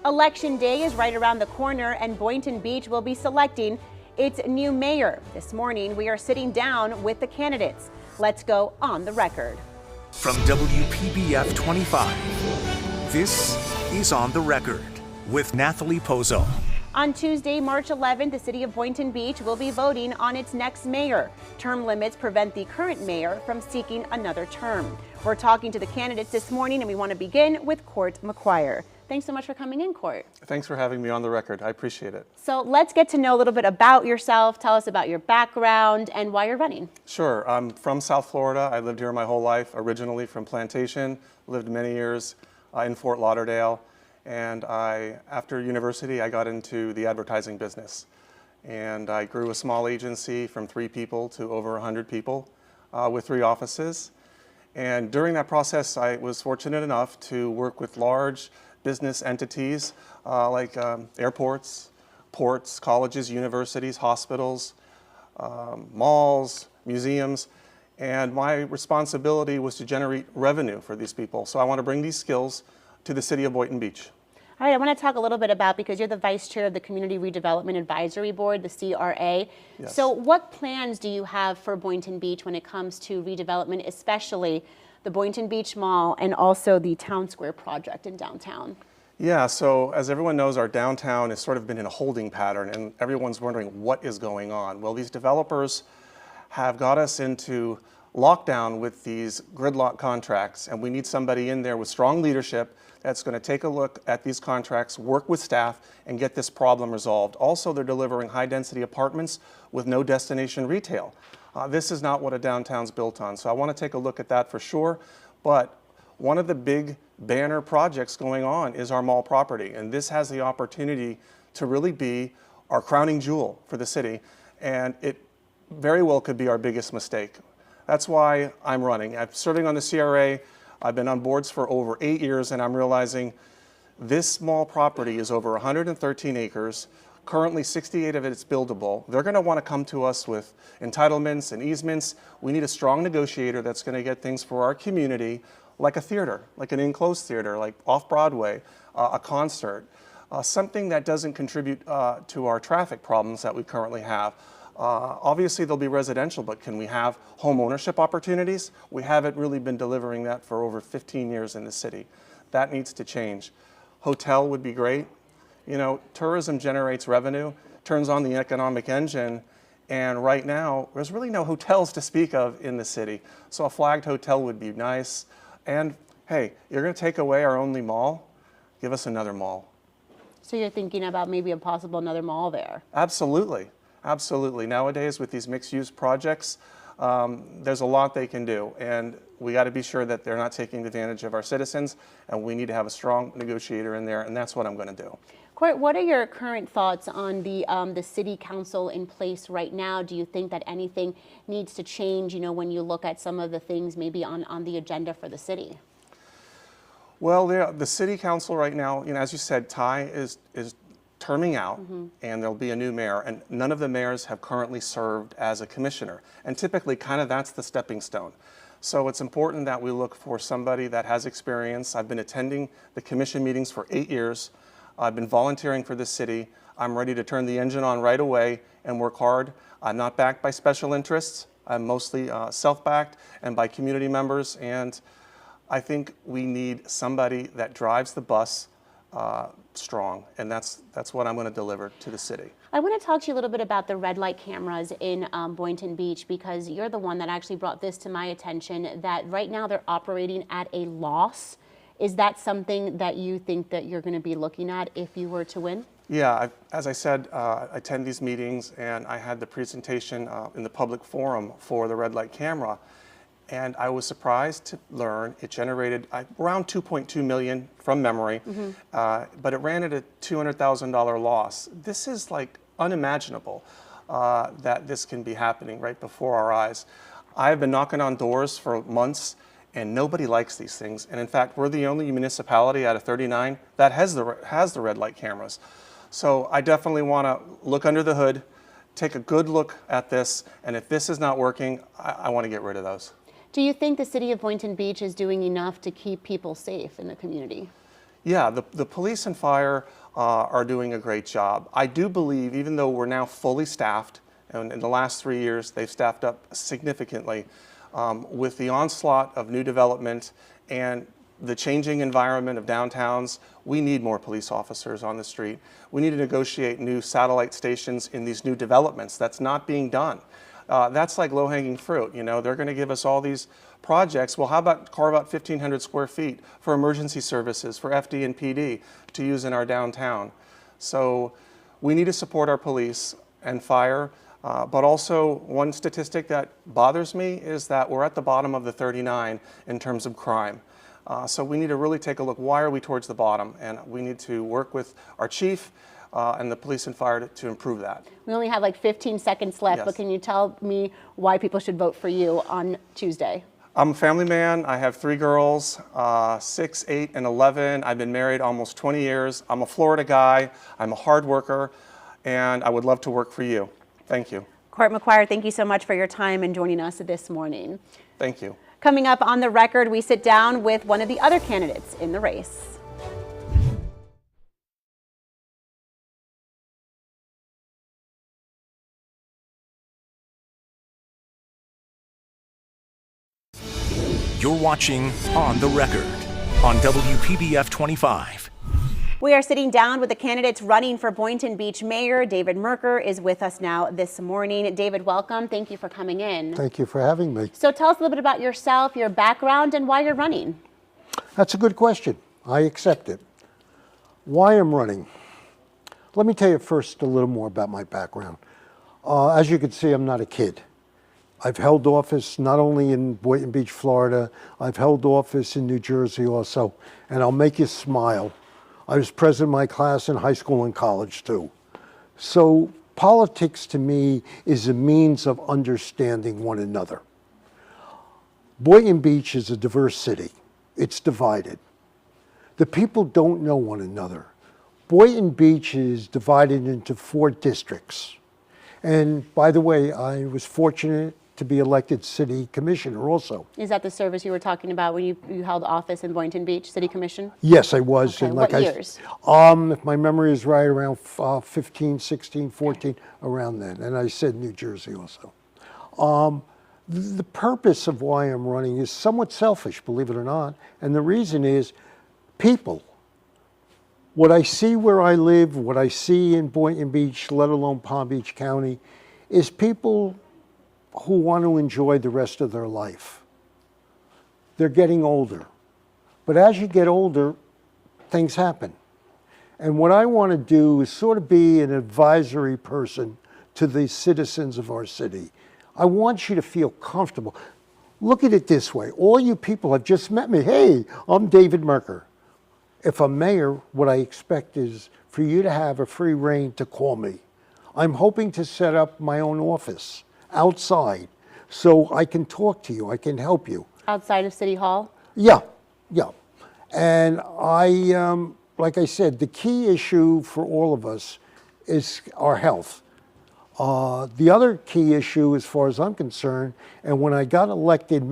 Election day is right around the corner, and Boynton Beach will be selecting its new mayor. This morning, we are sitting down with the candidates. Let's go on the record. From WPBF 25, this is On the Record with Nathalie Pozo. On Tuesday, March 11th, the city of Boynton Beach will be voting on its next mayor. Term limits prevent the current mayor from seeking another term. We're talking to the candidates this morning, and we want to begin with Court McQuire. Thanks so much for coming in, Court. Thanks for having me on the record. I appreciate it. So let's get to know a little bit about yourself. Tell us about your background and why you're running. Sure. I'm from South Florida. I lived here my whole life, originally from Plantation, lived many years in Fort Lauderdale. And after university, I got into the advertising business. And I grew a small agency from 3 people to over 100 people with 3 offices. And during that process, I was fortunate enough to work with large business entities like airports, ports, colleges, universities, hospitals, malls, museums. And my responsibility was to generate revenue for these people. So I want to bring these skills to the city of Boynton Beach. All right, I want to talk a little bit about, because you're the vice chair of the Community Redevelopment Advisory Board, the CRA. Yes. So what plans do you have for Boynton Beach when it comes to redevelopment, especially the Boynton Beach Mall and also the Town Square project in downtown? Yeah, so as everyone knows, our downtown has sort of been in a holding pattern, and everyone's wondering what is going on. Well, these developers have got us into lockdown with these gridlock contracts, and we need somebody in there with strong leadership that's going to take a look at these contracts, work with staff, and get this problem resolved. Also, they're delivering high-density apartments with no destination retail. This is not what a downtown's built on, so I want to take a look at that for sure. But one of the big banner projects going on is our mall property, and this has the opportunity to really be our crowning jewel for the city, and it very well could be our biggest mistake. That's why I'm running. I'm serving on the CRA. I've been on boards for over 8 years, and I'm realizing this small property is over 113 acres. Currently, 68 of it is buildable. They're going to want to come to us with entitlements and easements. We need a strong negotiator that's going to get things for our community, like a theater, like an enclosed theater, like off-Broadway, a concert, something that doesn't contribute to our traffic problems that we currently have. Obviously, they'll be residential, but can we have home ownership opportunities? We haven't really been delivering that for over 15 years in the city. That needs to change. Hotel would be great. You know, tourism generates revenue, turns on the economic engine, and right now, there's really no hotels to speak of in the city. So a flagged hotel would be nice. And hey, you're going to take away our only mall? Give us another mall. So you're thinking about maybe a possible another mall there? Absolutely. Absolutely. Nowadays, with these mixed-use projects, there's a lot they can do, and we got to be sure that they're not taking advantage of our citizens, and we need to have a strong negotiator in there, and that's what I'm going to do. Court, what are your current thoughts on the city council in place right now? Do you think that anything needs to change, you know, when you look at some of the things maybe on the agenda for the city? Well, the city council right now, you know, as you said, Ty is terming out, and there'll be a new mayor, and none of the mayors have currently served as a commissioner, and typically kind of that's the stepping stone. So it's important that we look for somebody that has experience. I've been attending the commission meetings for 8 years. I've been volunteering for this city. I'm ready to turn the engine on right away and work hard. I'm not backed by special interests. I'm mostly self-backed and by community members, and I think we need somebody that drives the bus strong, and that's what I'm going to deliver to the city. I want to talk to you a little bit about the red light cameras in Boynton Beach, because you're the one that actually brought this to my attention, that right now they're operating at a loss. Is that something that you think that you're going to be looking at if you were to win? Yeah, as I said, I attend these meetings, and I had the presentation in the public forum for the red light camera. And I was surprised to learn it generated around $2.2 million from memory, but it ran at a $200,000 loss. This is like unimaginable that this can be happening right before our eyes. I've been knocking on doors for months, and nobody likes these things. And in fact, we're the only municipality out of 39 that has the red light cameras. So I definitely want to look under the hood, take a good look at this, and if this is not working, I want to get rid of those. Do you think the city of Boynton Beach is doing enough to keep people safe in the community? Yeah, the police and fire are doing a great job. I do believe, even though we're now fully staffed, and in the last 3 years they've staffed up significantly, with the onslaught of new development and the changing environment of downtowns, we need more police officers on the street. We need to negotiate new satellite stations in these new developments. That's not being done. That's like low-hanging fruit. You know, they're going to give us all these projects. Well, how about carve out 1,500 square feet for emergency services, for FD and PD to use in our downtown? So we need to support our police and fire. But also, one statistic that bothers me is that we're at the bottom of the 39 in terms of crime. So we need to really take a look, why are we towards the bottom? And we need to work with our chief and the police and fire to improve that. We only have like 15 seconds left, Yes. but can you tell me why people should vote for you on Tuesday? I'm a family man. I have 3 girls, 6, 8, and 11. I've been married almost 20 years. I'm a Florida guy. I'm a hard worker, and I would love to work for you. Thank you. Court McGuire, thank you so much for your time and joining us this morning. Thank you. Coming up on the record, we sit down with one of the other candidates in the race. You're watching On the Record on WPBF 25. We are sitting down with the candidates running for Boynton Beach Mayor. David Merker is with us now this morning. David, welcome. Thank you for coming in. Thank you for having me. So tell us a little bit about yourself, your background, and why you're running. That's a good question. I accept it. Why I'm running? Let me tell you first a little more about my background. As you can see, I'm not a kid. I've held office not only in Boynton Beach, Florida, I've held office in New Jersey also, and I'll make you smile. I was president of my class in high school and college too. So politics to me is a means of understanding one another. Boynton Beach is a diverse city. It's divided. The people don't know one another. Boynton Beach is divided into 4 districts. And by the way, I was fortunate to be elected city commissioner also. Is that the service you were talking about when you held office in Boynton Beach City Commission? Yes, I was. Okay, and what years? If my memory is right, around 15, 16, 14, around then. And I said New Jersey also. The purpose of why I'm running is somewhat selfish, believe it or not. And the reason is people. What I see where I live, what I see in Boynton Beach, let alone Palm Beach County, is people who want to enjoy the rest of their life. They're getting older. But as you get older, things happen. And what I want to do is sort of be an advisory person to the citizens of our city. I want you to feel comfortable. Look at it this way. All you people have just met me. Hey, I'm David Merker. If I'm mayor, what I expect is for you to have a free rein to call me. I'm hoping to set up my own office outside so I can talk to you, I can help you. Outside of City Hall? Yeah. And like I said, the key issue for all of us is our health. The other key issue, as far as I'm concerned, and when I got elected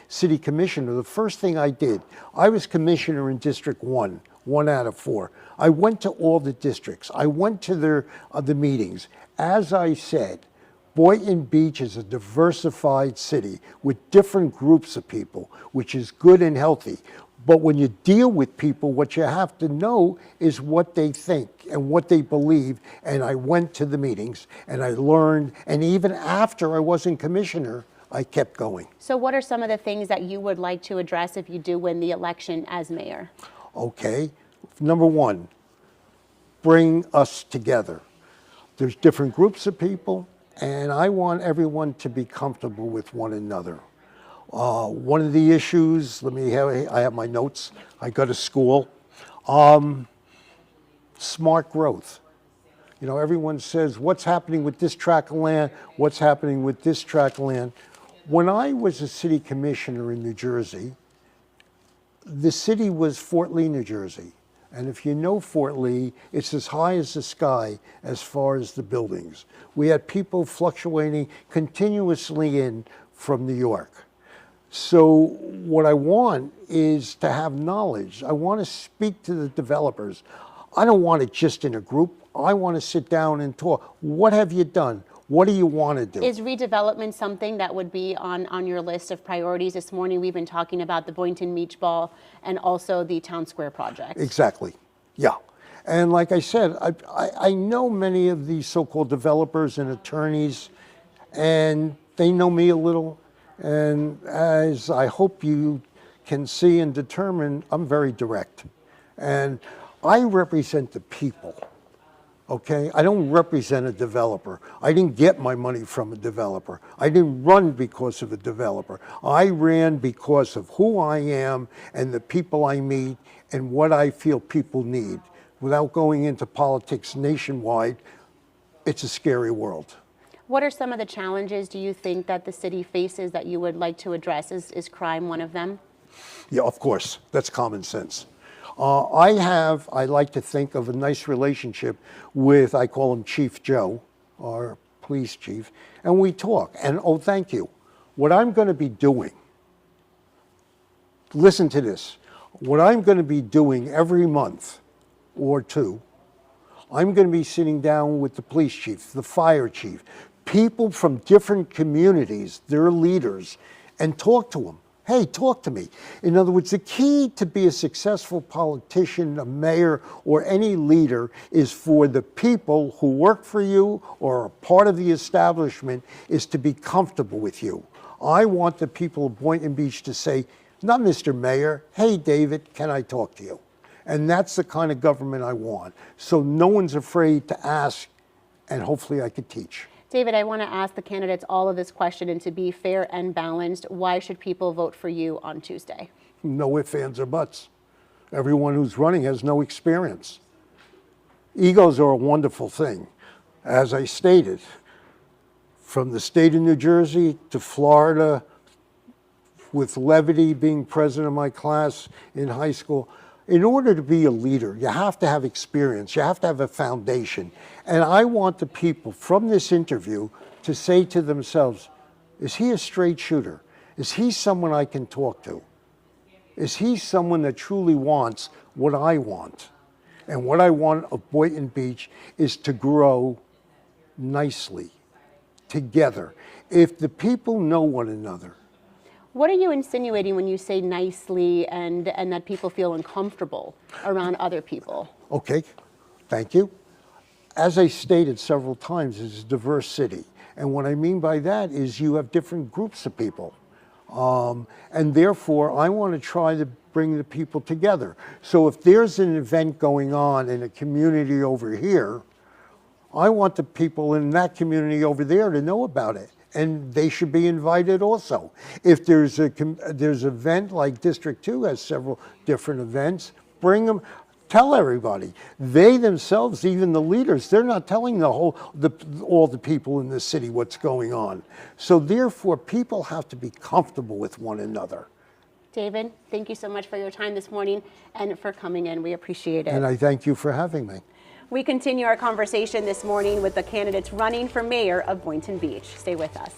city commissioner, the first thing I did, I was commissioner in District 1 out of 4. I went to all the districts. I went to the meetings. As I said, Boynton Beach is a diversified city with different groups of people, which is good and healthy. But when you deal with people, what you have to know is what they think and what they believe. And I went to the meetings and I learned, and even after I wasn't commissioner, I kept going. So what are some of the things that you would like to address if you do win the election as mayor? Okay, number 1, bring us together. There's different groups of people, and I want everyone to be comfortable with one another. One of the issues, I have my notes, I go to school. Smart growth. You know, everyone says, what's happening with this tract of land? What's happening with this tract of land? When I was a city commissioner in New Jersey, the city was Fort Lee, New Jersey. And if you know Fort Lee, it's as high as the sky as far as the buildings. We had people fluctuating continuously in from New York. So what I want is to have knowledge. I want to speak to the developers. I don't want it just in a group. I want to sit down and talk. What have you done? What do you want to do? Is redevelopment something that would be on your list of priorities? This morning we've been talking about the Boynton Beach Ball and also the Town Square project. Exactly, yeah. And like I said, I know many of these so-called developers and attorneys, and they know me a little. And as I hope you can see and determine, I'm very direct. And I represent the people. Okay, I don't represent a developer. I didn't get my money from a developer. I didn't run because of a developer. I ran because of who I am and the people I meet and what I feel people need. Without going into politics nationwide, it's a scary world. What are some of the challenges do you think that the city faces that you would like to address? Is crime one of them? Yeah, of course, that's common sense. I like to think of a nice relationship with, I call him Chief Joe, our police chief, and we talk. And oh, thank you. What I'm going to be doing, listen to this, what I'm going to be doing every month or two, I'm going to be sitting down with the police chief, the fire chief, people from different communities, their leaders, and talk to them. Hey, talk to me. In other words, the key to be a successful politician, a mayor, or any leader is for the people who work for you or are part of the establishment is to be comfortable with you. I want the people of Boynton Beach to say, not Mr. Mayor, hey, David, can I talk to you? And that's the kind of government I want. So no one's afraid to ask, and hopefully I could teach. David, I want to ask the candidates all of this question, and to be fair and balanced, why should people vote for you on Tuesday? No ifs, ands, or buts. Everyone who's running has no experience. Egos are a wonderful thing. As I stated, from the state of New Jersey to Florida, with Levity being president of my class in high school, in order to be a leader, you have to have experience. You have to have a foundation. And I want the people from this interview to say to themselves, is he a straight shooter? Is he someone I can talk to? Is he someone that truly wants what I want? And what I want of Boynton Beach is to grow nicely, together. If the people know one another. What are you insinuating when you say nicely and that people feel uncomfortable around other people? Okay, thank you. As I stated several times, it's a diverse city. And what I mean by that is you have different groups of people. And therefore, I want to try to bring the people together. So if there's an event going on in a community over here, I want the people in that community over there to know about it. And they should be invited also. If there's an event like District 2 has several different events, bring them, tell everybody. They themselves, even the leaders, they're not telling all the people in the city what's going on. So therefore, people have to be comfortable with one another. David, thank you so much for your time this morning and for coming in. We appreciate it. And I thank you for having me. We continue our conversation this morning with the candidates running for mayor of Boynton Beach. Stay with us.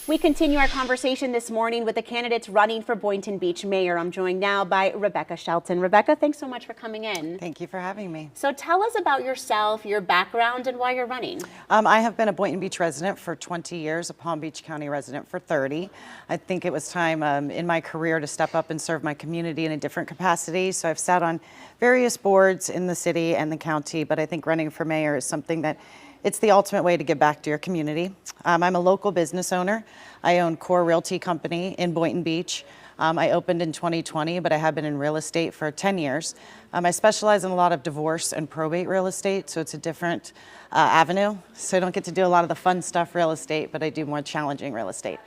We continue our conversation this morning with the candidates running for Boynton Beach mayor. I'm joined now by Rebecca Shelton. Rebecca, thanks so much for coming in. Thank you for having me. So tell us about yourself, your background, and why you're running. I have been a Boynton Beach resident for 20 years, a Palm Beach County resident for 30. I think it was time in my career to step up and serve my community in a different capacity. So I've sat on various boards in the city and the county, but I think running for mayor is something that it's the ultimate way to give back to your community. I'm a local business owner. I own Core Realty Company in Boynton Beach. I opened in 2020, but I have been in real estate for 10 years. I specialize in a lot of divorce and probate real estate, so it's a different avenue. So I don't get to do a lot of the fun stuff real estate, but I do more challenging real estate.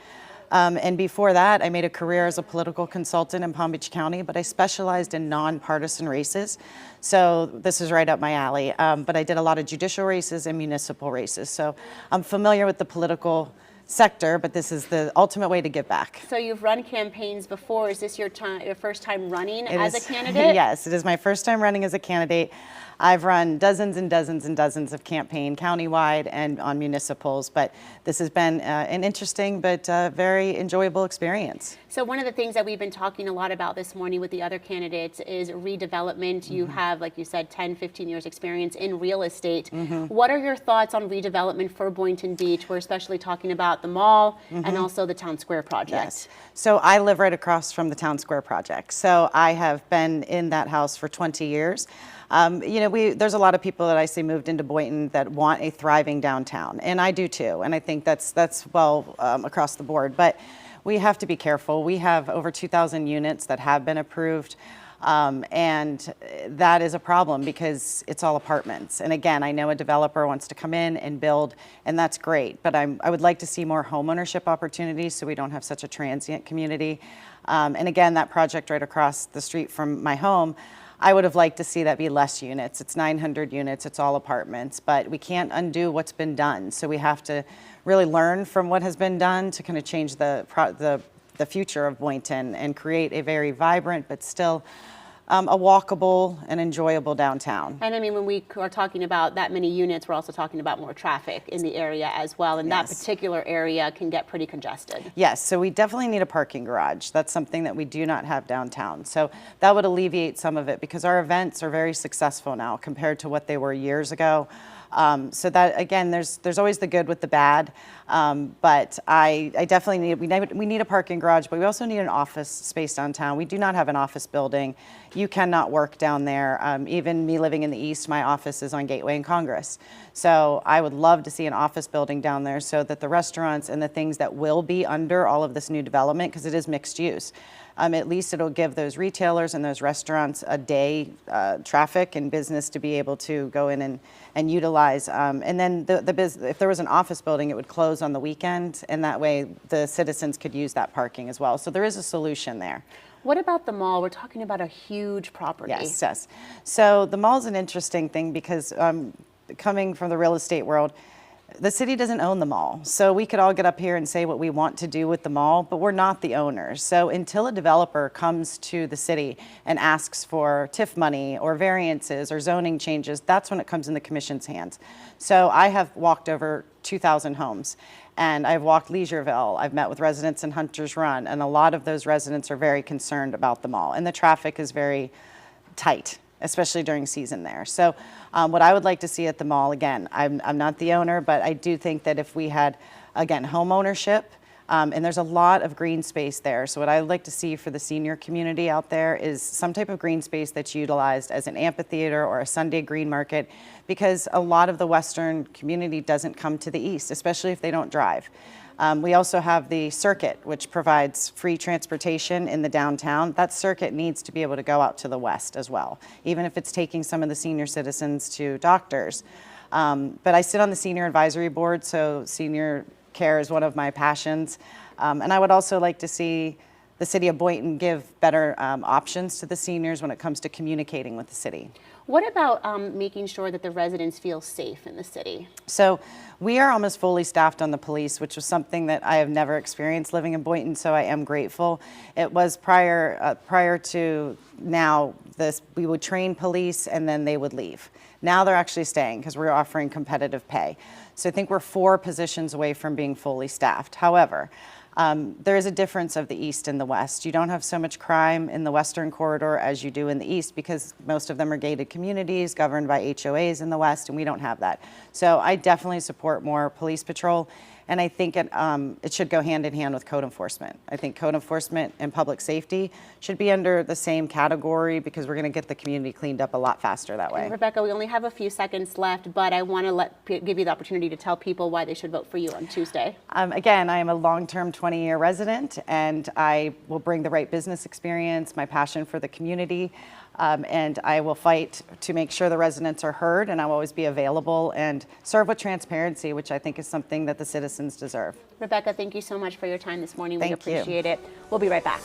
And before that, I made a career as a political consultant in Palm Beach County, but I specialized in nonpartisan races. So this is right up my alley. But I did a lot of judicial races and municipal races. So I'm familiar with the political sector, but this is the ultimate way to give back. So you've run campaigns before. Is this your first time running as a candidate? Yes, it is my first time running as a candidate. I've run dozens and dozens and dozens of campaign countywide and on municipals, but this has been an interesting but very enjoyable experience. So one of the things that we've been talking a lot about this morning with the other candidates is redevelopment. You have, like you said, 10, 15 years experience in real estate. What are your thoughts on redevelopment for Boynton Beach? We're especially talking about the mall and also the Town Square project. Yes. So I live right across from the Town Square project. So I have been in that house for 20 years. You know, there's a lot of people that I see moved into Boynton that want a thriving downtown, and I do too. And I think that's well across the board. But we have to be careful. We have over 2,000 units that have been approved. And that is a problem because it's all apartments. And again, I know a developer wants to come in and build, and that's great. But I would like to see more homeownership opportunities so we don't have such a transient community. And again, that project right across the street from my home, I would have liked to see that be less units. It's 900 units, it's all apartments, but we can't undo what's been done. So we have to really learn from what has been done to kind of change the future of Boynton and create a very vibrant but still a walkable and enjoyable downtown. And I mean, when we are talking about that many units, we're also talking about more traffic in the area as well. And that particular area can get pretty congested. Yes, so we definitely need a parking garage. That's something that we do not have downtown. So that would alleviate some of it because our events are very successful now compared to what they were years ago. So that, again, there's always the good with the bad, but I definitely we need a parking garage, but we also need an office space downtown. We do not have an office building. You cannot work down there. Even me living in the East, my office is on Gateway and Congress. So I would love to see an office building down there so that the restaurants and the things that will be under all of this new development, because it is mixed use, at least it'll give those retailers and those restaurants a day traffic and business to be able to go in and utilize. And then if there was an office building, it would close on the weekend, and that way the citizens could use that parking as well. So there is a solution there. What about the mall? We're talking about a huge property. Yes, yes. So the mall is an interesting thing because coming from the real estate world, the city doesn't own the mall. So we could all get up here and say what we want to do with the mall, but we're not the owners. So until a developer comes to the city and asks for TIF money or variances or zoning changes, that's when it comes in the commission's hands. So I have walked over 2,000 homes, and I've walked Leisureville. I've met with residents in Hunter's Run, and a lot of those residents are very concerned about the mall, and the traffic is very tight, especially during season there. So what I would like to see at the mall, again, I'm not the owner, but I do think that if we had, again, home ownership, and there's a lot of green space there. So what I would like to see for the senior community out there is some type of green space that's utilized as an amphitheater or a Sunday green market, because a lot of the Western community doesn't come to the East, especially if they don't drive. We also have the circuit, which provides free transportation in the downtown. That circuit needs to be able to go out to the west as well, even if it's taking some of the senior citizens to doctors. But I sit on the senior advisory board, so senior care is one of my passions. And I would also like to see the city of Boynton give better options to the seniors when it comes to communicating with the city. What about making sure that the residents feel safe in the city? So we are almost fully staffed on the police, which was something that I have never experienced living in Boynton, so I am grateful. It was prior to now, we would train police and then they would leave. Now they're actually staying because we're offering competitive pay. So I think we're 4 positions away from being fully staffed. However, there is a difference of the East and the West. You don't have so much crime in the Western corridor as you do in the East because most of them are gated communities governed by HOAs in the West, and we don't have that. So I definitely support more police patrol, and I think it should go hand in hand with code enforcement. I think code enforcement and public safety should be under the same category because we're going to get the community cleaned up a lot faster that way. And Rebecca, we only have a few seconds left, but I want to give you the opportunity to tell people why they should vote for you on Tuesday. Again, I am a long-term 20-year resident, and I will bring the right business experience, my passion for the community, and I will fight to make sure the residents are heard, and I will always be available and serve with transparency, which I think is something that the citizens deserve. Rebecca, thank you so much for your time this morning. We Thank you. appreciate it. We'll be right back.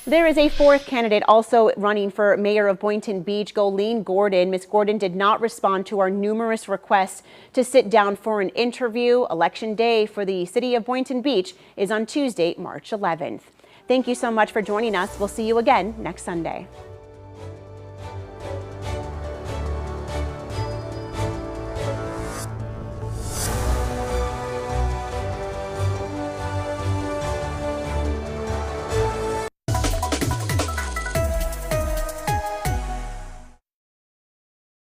There is a fourth candidate also running for mayor of Boynton Beach, Golene Gordon. Ms. Gordon did not respond to our numerous requests to sit down for an interview. Election day for the city of Boynton Beach is on Tuesday, March 11th. Thank you so much for joining us. We'll see you again next Sunday.